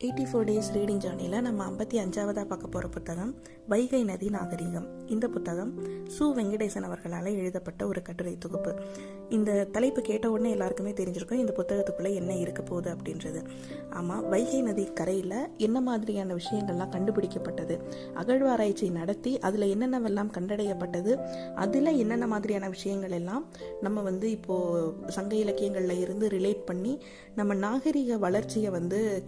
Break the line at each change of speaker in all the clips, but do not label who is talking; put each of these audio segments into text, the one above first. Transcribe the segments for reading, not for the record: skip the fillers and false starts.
84 days reading ஜேர்னியில் நம்ம 55ஆவதாக பார்க்க போகிற புத்தகம் வைகை நதி நாகரிகம். இந்த புத்தகம் சு. வெங்கடேசன் அவர்களால் எழுதப்பட்ட ஒரு கட்டுரை தொகுப்பு. இந்த தலைப்பு கேட்ட உடனே எல்லாருக்குமே தெரிஞ்சிருக்கும் இந்த புத்தகத்துக்குள்ளே என்ன இருக்க போகுது அப்படின்றது. ஆமாம், வைகை நதி கரையில் என்ன மாதிரியான விஷயங்கள்லாம் கண்டுபிடிக்கப்பட்டது, அகழ்வாராய்ச்சி நடத்தி அதில் என்னென்னவெல்லாம் கண்டடையப்பட்டது, அதில் என்னென்ன மாதிரியான விஷயங்கள் எல்லாம் நம்ம இப்போது சங்க இலக்கியங்களில் இருந்து ரிலேட் பண்ணி நம்ம நாகரிக வளர்ச்சியை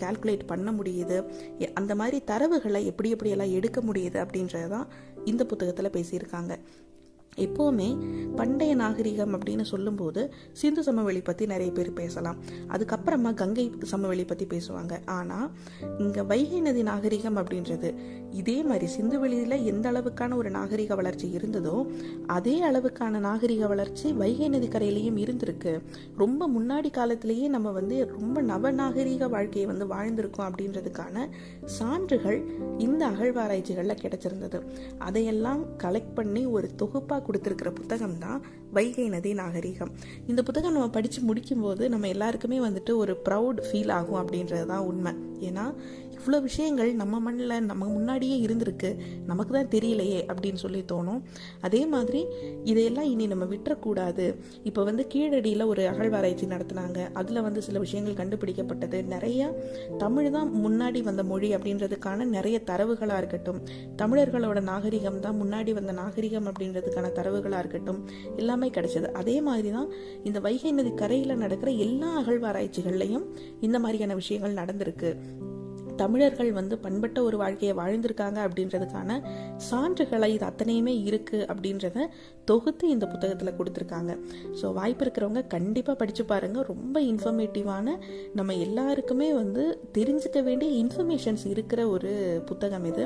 கால்குலேட் பண்ண முடியுது, அந்த மாதிரி தரவுகளை எப்படியெல்லாம் எடுக்க முடியுது அப்படின்றதான் இந்த புத்தகத்தில் பேசியிருக்காங்க. எப்போவுமே பண்டைய நாகரிகம் அப்படின்னு சொல்லும்போது சிந்து சமவெளி பற்றி நிறைய பேர் பேசலாம், அதுக்கப்புறமா கங்கை சமவெளி பற்றி பேசுவாங்க. ஆனால் இங்கே வைகை நதி நாகரிகம் அப்படின்றது இதே மாதிரி சிந்து வெளியில் எந்த அளவுக்கான ஒரு நாகரிக வளர்ச்சி இருந்ததோ அதே அளவுக்கான நாகரிக வளர்ச்சி வைகை நதி கரையிலையும் இருந்திருக்கு. ரொம்ப முன்னாடி காலத்திலேயே நம்ம ரொம்ப நவநாகரிக வாழ்க்கையை வாழ்ந்திருக்கோம் அப்படின்றதுக்கான சான்றுகள் இந்த அகழ்வாராய்ச்சிகளில் கிடைச்சிருந்தது. அதையெல்லாம் கலெக்ட் பண்ணி ஒரு தொகுப்பாக கொடுத்திருக்கிற புத்தகம் தான் வைகை நதி நாகரிகம். இந்த புத்தகம் நம்ம படித்து முடிக்கும்போது நம்ம எல்லாருக்குமே ஒரு ப்ரௌட் ஃபீல் ஆகும் அப்படின்றது தான் உண்மை. ஏன்னா இவ்வளோ விஷயங்கள் நம்ம மண்ணில் நம்ம முன்னாடியே இருந்திருக்கு, நமக்கு தான் தெரியலையே அப்படின்னு சொல்லி தோணும். அதே மாதிரி இதையெல்லாம் இனி நம்ம விட்டுறக்கூடாது. இப்போ கீழடியில் ஒரு அகழ்வாராய்ச்சி நடத்தினாங்க, அதில் சில விஷயங்கள் கண்டுபிடிக்கப்பட்டது. நிறைய தமிழ் தான் முன்னாடி வந்த மொழி அப்படின்றதுக்கான நிறைய தரவுகளாக இருக்கட்டும், தமிழர்களோட நாகரிகம் தான் முன்னாடி வந்த நாகரிகம் அப்படின்றதுக்கான தரவுகளாக இருக்கட்டும், எல்லாமே கிடைச்சது. அதே மாதிரி தான் இந்த வைகை நதி கரையில் நடக்கிற எல்லா அகழ்வாராய்ச்சிகள்லையும் இந்த மாதிரியான விஷயங்கள் நடந்திருக்கு. தமிழர்கள் பண்பட்ட ஒரு வாழ்க்கையை வாழ்ந்திருக்காங்க அப்படின்றதுக்கான சான்றுகளை இது அத்தனையுமே இருக்கு அப்படின்றத தொகுத்து இந்த புத்தகத்தில் கொடுத்துருக்காங்க. ஸோ வாய்ப்பு இருக்கிறவங்க கண்டிப்பாக படித்து பாருங்க. ரொம்ப இன்ஃபர்மேட்டிவான, நம்ம எல்லாருக்குமே தெரிஞ்சுக்க வேண்டிய இன்ஃபர்மேஷன்ஸ் இருக்கிற ஒரு புத்தகம் இது.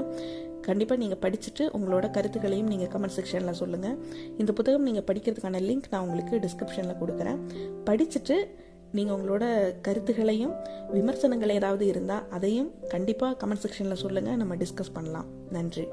கண்டிப்பாக நீங்கள் படிச்சுட்டு உங்களோட கருத்துக்களையும் நீங்கள் கமெண்ட் செக்ஷனில் சொல்லுங்கள். இந்த புத்தகம் நீங்கள் படிக்கிறதுக்கான லிங்க் நான் உங்களுக்கு டிஸ்கிரிப்ஷனில் கொடுக்குறேன். படிச்சுட்டு நீங்கள் உங்களோட கருத்துக்களையும் விமர்சனங்கள் ஏதாவது இருந்தால் அதையும் கண்டிப்பாக கமெண்ட் செக்ஷனில் சொல்லுங்கள், நம்ம டிஸ்கஸ் பண்ணலாம். நன்றி.